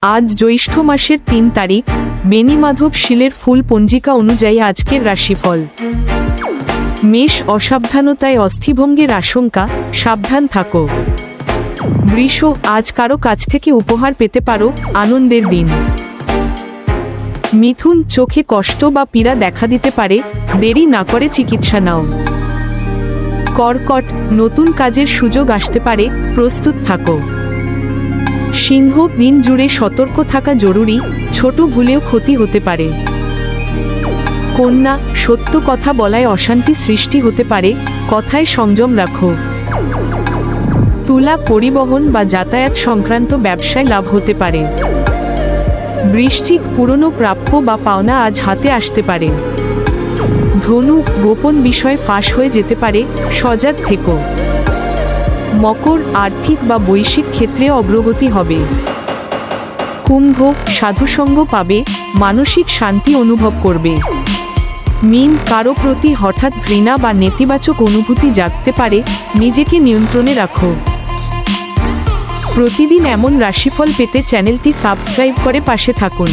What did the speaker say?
আজ জ্যৈষ্ঠ মাসের ৩ তারিখ, বেণীমাধব শীলের ফুল পঞ্জিকা অনুযায়ী আজকের রাশিফল। মেষ, অসাবধানতায় অস্থিভঙ্গের আশঙ্কা, সাবধান থাকো। বৃষ, আজ কারো কাছ থেকে উপহার পেতে পারো, আনন্দের দিন। মিথুন, চোখে কষ্ট বা পীড়া দেখা দিতে পারে, দেরি না করে চিকিৎসা নাও। কর্কট, নতুন কাজের সুযোগ আসতে পারে, প্রস্তুত থাকো। সিংহ, দিন জুড়ে সতর্ক থাকা জরুরি, ছোট ভুলেও ক্ষতি হতে পারে। কন্যা, সত্য কথা বলায় অশান্তি সৃষ্টি হতে পারে, কথায় সংযম রাখো। তুলা, পরিবহন বা যাতায়াত সংক্রান্ত ব্যবসায় লাভ হতে পারে। বৃশ্চিক, পুরনো প্রাপ্য বা পাওনা আজ হাতে আসতে পারে। ধনু, গোপন বিষয় ফাঁস হয়ে যেতে পারে, সজাগ থেকো। মকর, আর্থিক বা বৈশ্বিক ক্ষেত্রে অগ্রগতি হবে। কুম্ভ, সাধুসঙ্গ পাবে, মানসিক শান্তি অনুভব করবে। মীন, কারো প্রতি হঠাৎ ঘৃণা বা নেতিবাচক অনুভূতি জাগতে পারে, নিজেকে নিয়ন্ত্রণে রাখো। প্রতিদিন এমন রাশিফল পেতে চ্যানেলটি সাবস্ক্রাইব করে পাশে থাকুন।